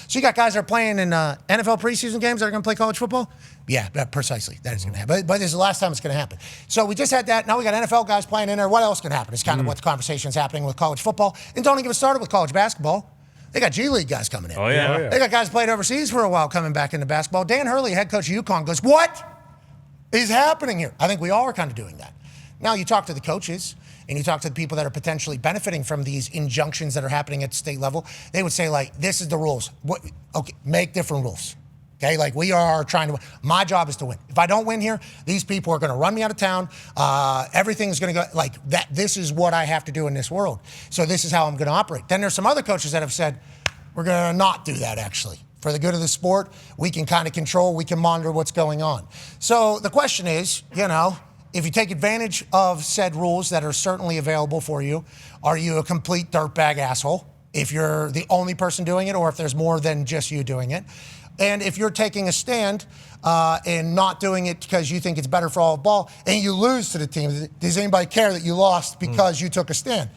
So you got guys that are playing in NFL preseason games that are going to play college football? Yeah, precisely. That is going to happen. But this is the last time it's going to happen. So we just had that. Now we got NFL guys playing in there. What else can happen? It's kind of what the conversation is happening with college football. And don't even get started with college basketball. They got G League guys coming in. Oh, yeah. They got guys played overseas for a while coming back into basketball. Dan Hurley, head coach of UConn, goes, what is happening here? I think we all are kind of doing that. Now you talk to the coaches and you talk to the people that are potentially benefiting from these injunctions that are happening at state level. They would say, like, this is the rules. Okay, make different rules. Okay, like we are trying to win. My job is to win. If I don't win here, these people are going to run me out of town. Everything's going to go like that. This is what I have to do in this world. So this is how I'm going to operate. Then there's some other coaches that have said, we're going to not do that actually. For the good of the sport, we can kind of control, we can monitor what's going on. So the question is, if you take advantage of said rules that are certainly available for you, are you a complete dirtbag asshole if you're the only person doing it or if there's more than just you doing it? And if you're taking a stand and not doing it because you think it's better for all of ball and you lose to the team, does anybody care that you lost because you took a stand?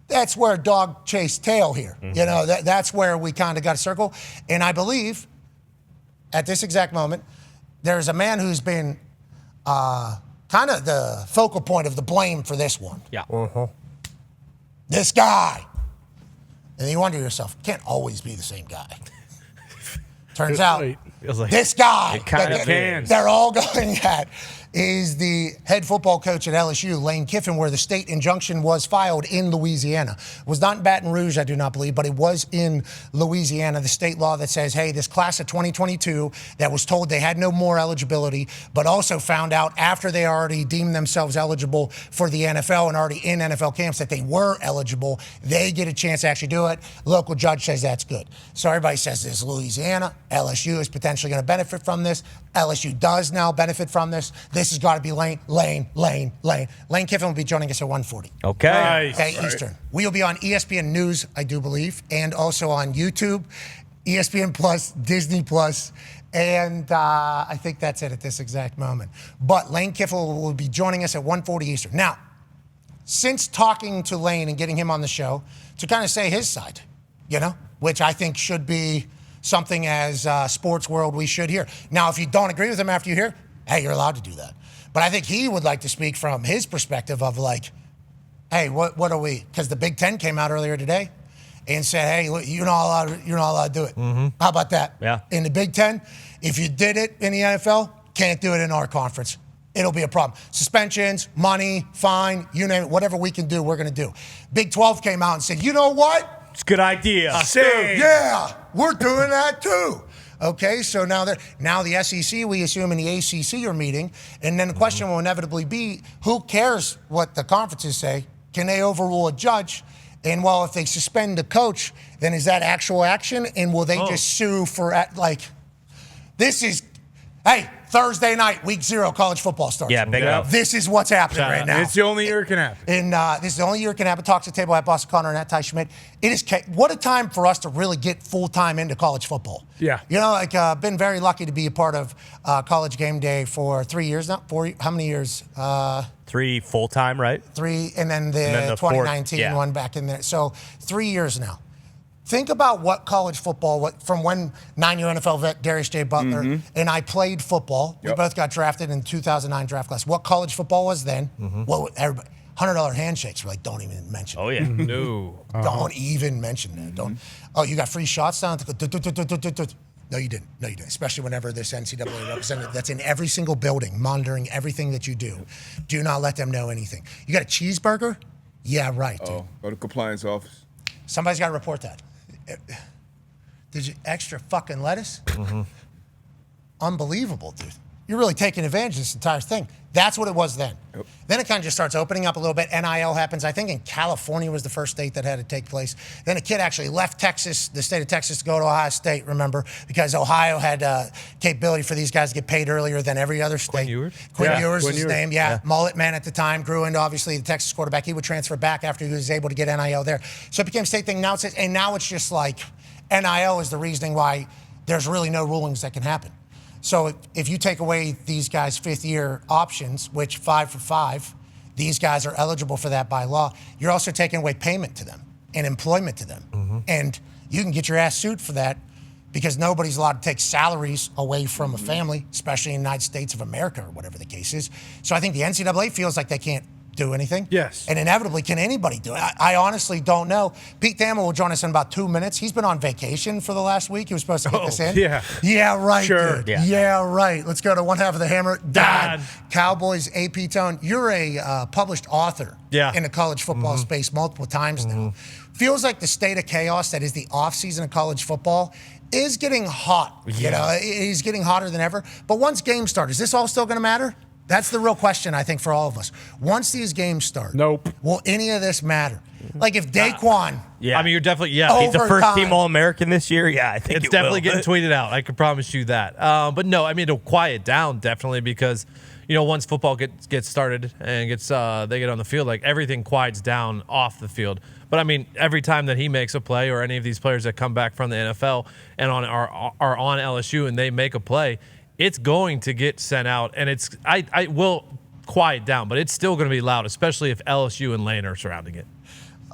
That's where dog chase tail here. That's where we kind of got a circle. And I believe at this exact moment, there's a man who's been kind of the focal point of the blame for this one. Yeah. This guy. And you wonder to yourself, can't always be the same guy. Turns out, this guy that they're all going at is the head football coach at LSU, Lane Kiffin, where the state injunction was filed in Louisiana. It was not in Baton Rouge, I do not believe, but it was in Louisiana, the state law that says, hey, this class of 2022 that was told they had no more eligibility, but also found out after they already deemed themselves eligible for the NFL and already in NFL camps that they were eligible, they get a chance to actually do it. Local judge says that's good. So everybody says this is Louisiana. LSU is potentially going to benefit from this. LSU does now benefit from this. This has got to be Lane. Lane Kiffin will be joining us at 1:40. Okay. Nice. Okay, Eastern. We will be on ESPN News, I do believe, and also on YouTube, ESPN Plus, Disney Plus, and I think that's it at this exact moment. But Lane Kiffin will be joining us at 1:40 Eastern. Now, since talking to Lane and getting him on the show to kind of say his side, which I think should be something as sports world we should hear. Now, if you don't agree with him after you hear, hey, you're allowed to do that. But I think he would like to speak from his perspective of like, hey, what are we? Because the Big Ten came out earlier today and said, hey, look, you're not allowed to do it. Mm-hmm. How about that? Yeah. In the Big Ten, if you did it in the NFL, can't do it in our conference. It'll be a problem. Suspensions, money, fine, you name it, whatever we can do, we're going to do. Big 12 came out and said, you know what? It's a good idea. Yeah, we're doing that too. Okay, so now the SEC, we assume, and the ACC are meeting, and then the question will inevitably be, who cares what the conferences say? Can they overrule a judge? And well, if they suspend the coach, then is that actual action? And will they just sue for, this is, hey, Thursday night, week 0, college football starts. Yeah, big up. This is what's happening right now. It's the only year it can happen. And this is the only year it can happen. Talks to the table at Boston Connor and at Ty Schmidt. It is what a time for us to really get full-time into college football. Yeah. Been very lucky to be a part of College Game Day for 3 years now. How many years? 3 full-time, right? 3, and then the 2019 one back in there. So 3 years now. Think about what college football, from when 9-year NFL vet Darius J. Butler and I played football. We both got drafted in 2009 draft class. What college football was then? Well, everybody, $100 handshakes. We're like, don't even mention it. Oh, yeah. No. Don't even mention that. Don't. Oh, you got free shots down? No, you didn't. No, you didn't. Especially whenever this NCAA representative that's in every single building, monitoring everything that you do. Do not let them know anything. You got a cheeseburger? Yeah, right, dude. Go to compliance office. Somebody's got to report that. Did you extra fucking lettuce? Unbelievable, dude. You're really taking advantage of this entire thing. That's what it was then. Yep. Then it kind of just starts opening up a little bit. NIL happens. I think in California was the first state that had it take place. Then a kid actually left Texas, the state of Texas, to go to Ohio State, remember? Because Ohio had capability for these guys to get paid earlier than every other state. Quinn Ewers was his name, Mullet man at the time. Grew into, obviously, the Texas quarterback. He would transfer back after he was able to get NIL there. So it became a state thing. Now it's just like NIL is the reasoning why there's really no rulings that can happen. So if you take away these guys' fifth-year options, which 5 for 5, these guys are eligible for that by law, you're also taking away payment to them and employment to them. And you can get your ass sued for that because nobody's allowed to take salaries away from a family, especially in the United States of America or whatever the case is. So I think the NCAA feels like they can't do anything. Yes. And inevitably, can anybody do it? I honestly don't know. Pete Thamel will join us in about 2 minutes. He's been on vacation for the last week. He was supposed to get this in. Yeah. Yeah, right, Sure. dude. Yeah. Yeah, right. Let's go to one half of the hammer. Dahn. Cowboys, AP Tone. You're a published author in the college football space multiple times now. Feels like the state of chaos that is the offseason of college football is getting hot. You know, it is getting hotter than ever. But once games start, is this all still going to matter? That's the real question, I think, for all of us. Once these games start, Nope. will any of this matter? Like if Daquan, Yeah. I mean, you're definitely, He's the first overtime. team All-American this year. Yeah, I think it's it definitely will. getting tweeted out. I can promise you that. But no, I mean, it'll quiet down definitely because, once football gets started and they get on the field, like everything quiets down off the field. But I mean, every time that he makes a play or any of these players that come back from the NFL and are on LSU and they make a play, it's going to get sent out, and I will quiet down, but it's still going to be loud, especially if LSU and Lane are surrounding it.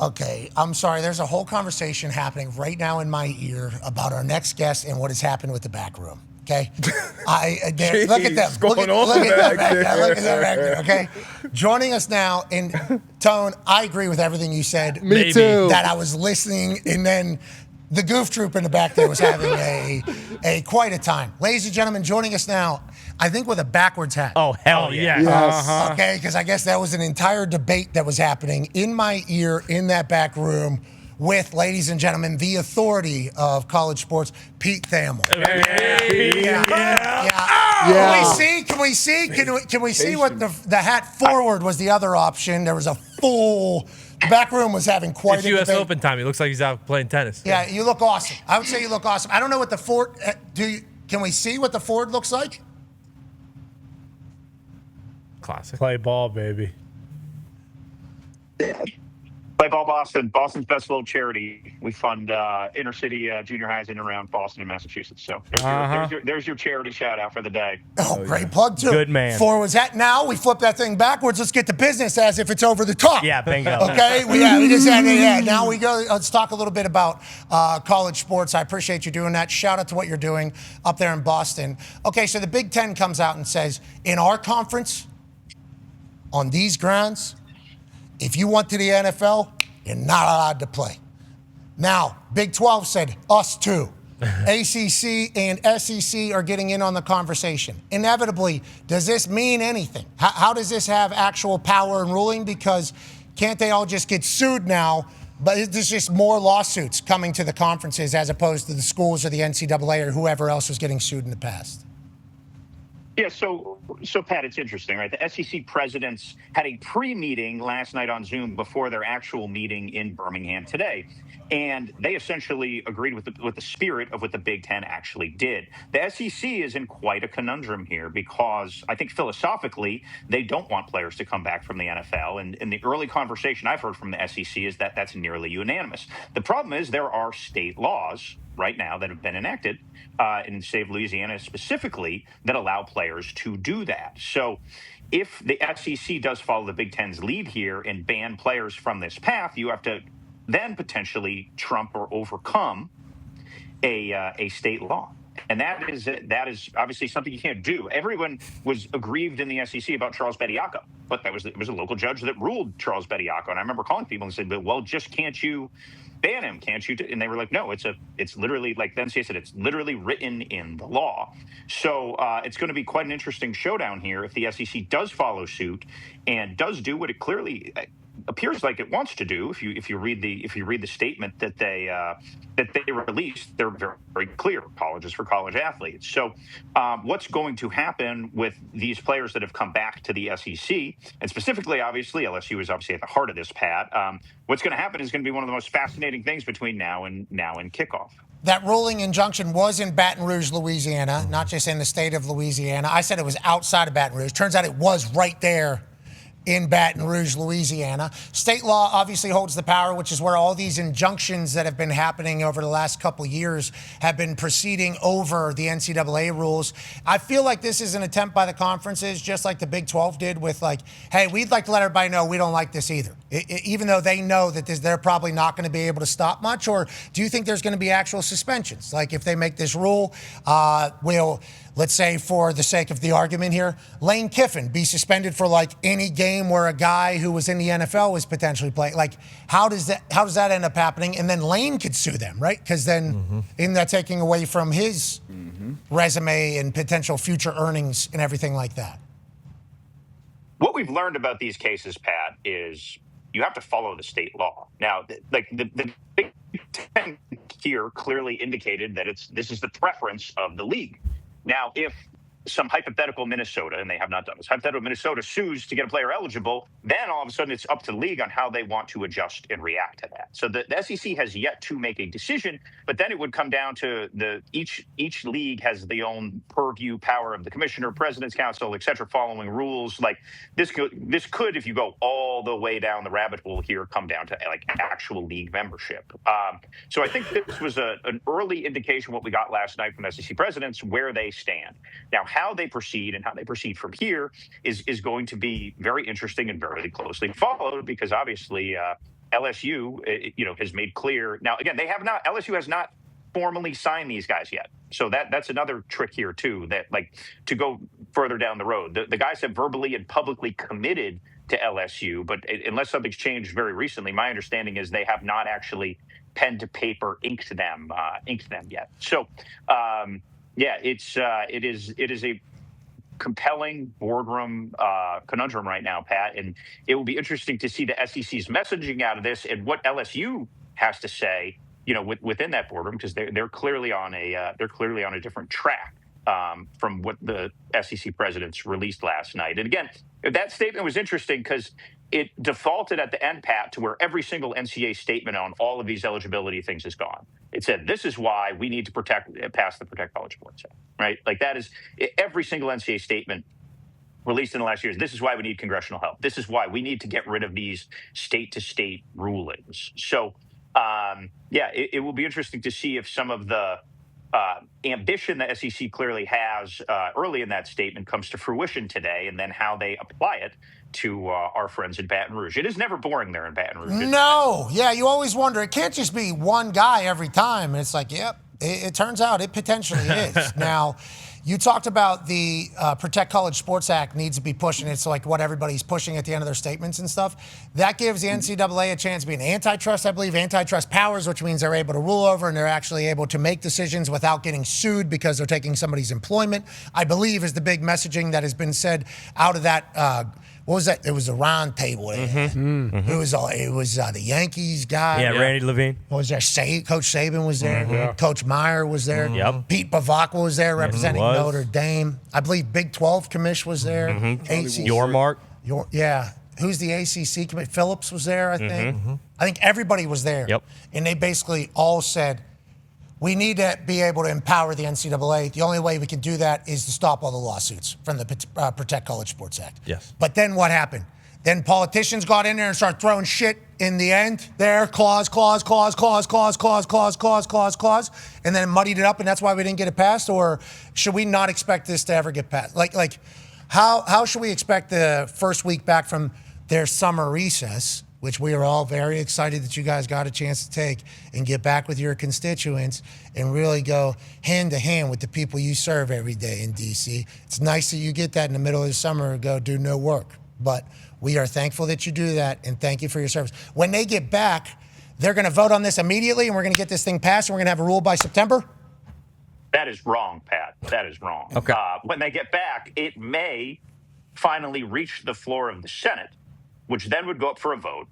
Okay, I'm sorry. There's a whole conversation happening right now in my ear about our next guest and what has happened with the back room. Okay, look at them. Look at them back there. Look at them back there. Okay, joining us now in Tone. I agree with everything you said. Me too. That I was listening, and then the goof troop in the back there was having a quite a time. Ladies and gentlemen, joining us now, I think with a backwards hat. Oh, hell yeah. Yes. Okay, because I guess that was an entire debate that was happening in my ear in that back room with, ladies and gentlemen, the authority of college sports, Pete Thamel. Yeah. Can we see what the hat forward was the other option? There was a full. The back room was having quite It's a U.S. debate. Open time. He looks like he's out playing tennis. Yeah, you look awesome. I would say you look awesome. I don't know what the Ford. Can we see what the Ford looks like? Classic. Play ball, baby. Play Ball Boston, Boston's best little charity. We fund inner city junior highs in and around Boston and Massachusetts. So there's your charity shout out for the day. Oh, great plug, too. Good man. Ford was that. Now we flip that thing backwards. Let's get to business as if it's over the top. Yeah, bingo. Okay, we just had it. Yeah, now we go. Let's talk a little bit about college sports. I appreciate you doing that. Shout out to what you're doing up there in Boston. Okay, so the Big Ten comes out and says, in our conference, on these grounds, if you went to the NFL, you're not allowed to play. Now, Big 12 said, us too. ACC and SEC are getting in on the conversation. Inevitably, does this mean anything? How does this have actual power and ruling? Because can't they all just get sued now? But there's just more lawsuits coming to the conferences as opposed to the schools or the NCAA or whoever else was getting sued in the past. Yeah, so Pat, it's interesting, right? The SEC presidents had a pre-meeting last night on Zoom before their actual meeting in Birmingham today. And they essentially agreed with the spirit of what the Big Ten actually did. The SEC is in quite a conundrum here because I think philosophically they don't want players to come back from the NFL. And in the early conversation I've heard from the SEC is that that's nearly unanimous. The problem is there are state laws right now that have been enacted in the state of Louisiana specifically that allow players to do that. So if the SEC does follow the Big Ten's lead here and ban players from this path, you have to then potentially trump or overcome a state law. And that is obviously something you can't do. Everyone was aggrieved in the SEC about Charles Bediako, but it was a local judge that ruled Charles Bediako. And I remember calling people and said, well, just can't you ban him? Can't you? And they were like, no, it's literally, like the NCAA said, it's literally written in the law. So it's going to be quite an interesting showdown here if the SEC does follow suit and does do what it clearly appears like it wants to do. If you read the statement that they released, they're very, very clear. Apologies for college athletes. So what's going to happen with these players that have come back to the SEC, and specifically, obviously, LSU is obviously at the heart of this, Pat. What's going to happen is going to be one of the most fascinating things between now and kickoff. That ruling injunction was in Baton Rouge, Louisiana, not just in the state of Louisiana. I said it was outside of Baton Rouge. Turns out it was right there in Baton Rouge, Louisiana. State law obviously holds the power, which is where all these injunctions that have been happening over the last couple of years have been proceeding over the NCAA rules. I feel like this is an attempt by the conferences, just like the Big 12 did with like, hey, we'd like to let everybody know we don't like this either. Even though they know that they're probably not going to be able to stop much, or do you think there's going to be actual suspensions? Like if they make this rule, let's say for the sake of the argument here, Lane Kiffin be suspended for like any game where a guy who was in the NFL was potentially playing. Like how does that end up happening? And then Lane could sue them, right? Because then isn't that taking away from his resume and potential future earnings and everything like that? What we've learned about these cases, Pat, is you have to follow the state law. Now, like the Big Ten here clearly indicated that this is the preference of the league. Now, if some hypothetical Minnesota, and they have not done this, hypothetical Minnesota sues to get a player eligible, then all of a sudden it's up to the league on how they want to adjust and react to that. So the SEC has yet to make a decision, but then it would come down to each league has the own purview power of the commissioner, president's council, et cetera, following rules. Like this could, if you go all the way down the rabbit hole here, come down to like actual league membership. So I think this was an early indication what we got last night from SEC presidents, where they stand. Now, how they proceed and how they proceed from here is going to be very interesting and very closely followed, because obviously LSU, has made clear. Now, again, LSU has not formally signed these guys yet. So that's another trick here too, that like to go further down the road, the guys have verbally and publicly committed to LSU, but unless something's changed very recently, my understanding is they have not actually pen to paper inked them yet. So, it is a compelling boardroom conundrum right now, Pat, and it will be interesting to see the SEC's messaging out of this and what LSU has to say, within that boardroom, because they're clearly on a different track from what the SEC presidents released last night. And again, that statement was interesting because it defaulted at the end, Pat, to where every single NCAA statement on all of these eligibility things is gone. It said, this is why we need to pass the Protect College Sports Act, right? Like that is every single NCAA statement released in the last years. This is why we need congressional help. This is why we need to get rid of these state-to-state rulings. So, it will be interesting to see if some of the ambition the SEC clearly has early in that statement comes to fruition today, and then how they apply it to our friends in Baton Rouge. It is never boring there in Baton Rouge. No. Yeah, you always wonder. It can't just be one guy every time. And it's like, yep, it turns out it potentially is. Now, you talked about the Protect College Sports Act needs to be pushing. It's like what everybody's pushing at the end of their statements and stuff. That gives the NCAA a chance to be an antitrust, I believe, antitrust powers, which means they're able to rule over and they're actually able to make decisions without getting sued because they're taking somebody's employment, I believe, is the big messaging that has been said out of that. What was that? It was a round table. It was the Yankees guy. Yeah, Randy Levine. What was there? Coach Saban was there. Coach Meyer was there. Yep. Pete Bavacqua was there representing Notre Dame. I believe Big 12 commish was there. ACC. Yormark. Who's the ACC commish? Phillips was there, I think. I think everybody was there. Yep. And they basically all said, we need to be able to empower the NCAA. The only way we can do that is to stop all the lawsuits from the Protect College Sports Act. Yes. But then what happened? Then politicians got in there and started throwing shit in the end. There, clause, and then muddied it up, and that's why we didn't get it passed? Or should we not expect this to ever get passed? Like how should we expect the first week back from their summer recess, which we are all very excited that you guys got a chance to take, and get back with your constituents and really go hand to hand with the people you serve every day in D.C. It's nice that you get that in the middle of the summer and go do no work. But we are thankful that you do that, and thank you for your service. When they get back, they're going to vote on this immediately, and we're going to get this thing passed, and we're going to have a rule by September? That is wrong, Pat. That is wrong. Okay. When they get back, it may finally reach the floor of the Senate, which then would go up for a vote.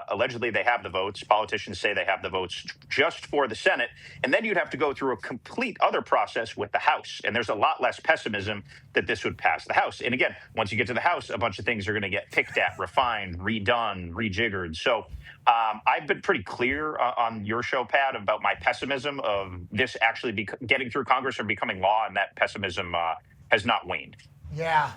Allegedly, they have the votes. Politicians say they have the votes just for the Senate. And then you'd have to go through a complete other process with the House. And there's a lot less pessimism that this would pass the House. And again, once you get to the House, a bunch of things are going to get picked at, refined, redone, rejiggered. So I've been pretty clear on your show, Pat, about my pessimism of this actually getting through Congress or becoming law. And that pessimism has not waned. Yeah.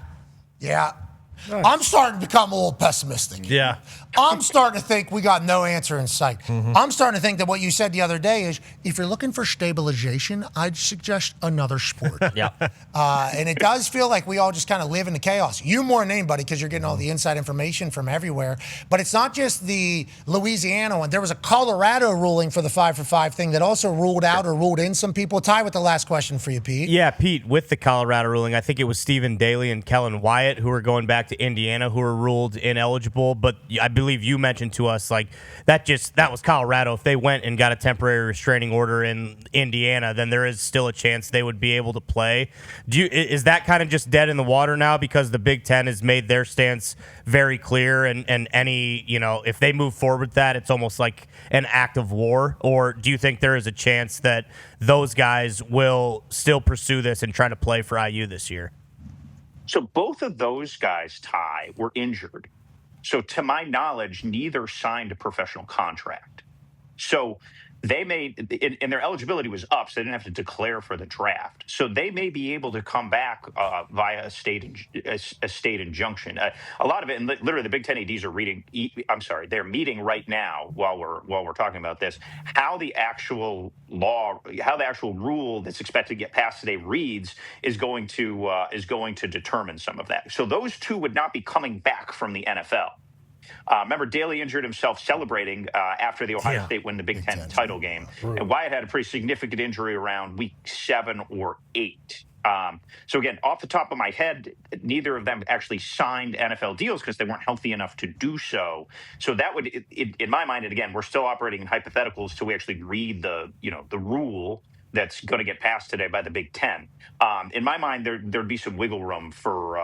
I'm starting to become a little pessimistic. Yeah. I'm starting to think we got no answer in sight. I'm starting to think that what you said the other day is, if you're looking for stabilization, I'd suggest another sport. Yeah. And it does feel like we all just kind of live in the chaos. You more than anybody, because you're getting all the inside information from everywhere. But it's not just the Louisiana one. There was a Colorado ruling for the 5-for-5 thing that also ruled out or ruled in some people. Ty, with the last question for you, Pete. Yeah, Pete, with the Colorado ruling, I think it was Stephen Daly and Kellen Wyatt who were going back to Indiana who were ruled ineligible. But I believe you mentioned to us like that was Colorado. If they went and got a temporary restraining order in Indiana, then there is still a chance they would be able to play. Is that kind of just dead in the water now because the Big Ten has made their stance very clear and any, if they move forward with that, it's almost like an act of war? Or do you think there is a chance that those guys will still pursue this and try to play for IU this year? So both of those guys, Ty, were injured. So to my knowledge, neither signed a professional contract. So they and their eligibility was up, so they didn't have to declare for the draft. So they may be able to come back via a state injunction. A lot of it, and literally the Big Ten ADs are they're meeting right now while we're talking about this. How the actual rule that's expected to get passed today reads is going to determine some of that. So those two would not be coming back from the NFL. Remember, Daly injured himself celebrating after the Ohio State win the Big Ten title game. And Wyatt had a pretty significant injury around week 7 or 8. So again, off the top of my head, neither of them actually signed NFL deals because they weren't healthy enough to do so. So that would, in my mind, and again, we're still operating in hypotheticals till we actually read the rule that's going to get passed today by the Big Ten. In my mind, there'd be some wiggle room for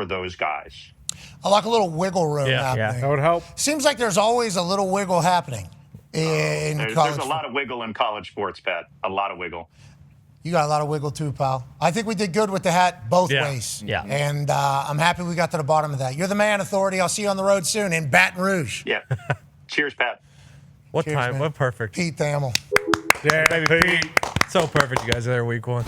those guys. I like a little wiggle room happening. Yeah, That would help. Seems like there's always a little wiggle happening in college. There's a lot of wiggle in college sports, Pat. A lot of wiggle. You got a lot of wiggle too, pal. I think we did good with the hat both ways. Yeah. And I'm happy we got to the bottom of that. You're the man, Authority. I'll see you on the road soon in Baton Rouge. Yeah. Cheers, Pat. What Cheers, time? man. What perfect. Pete Thamel. Yeah, Baby Pete. So perfect, you guys are there week 1.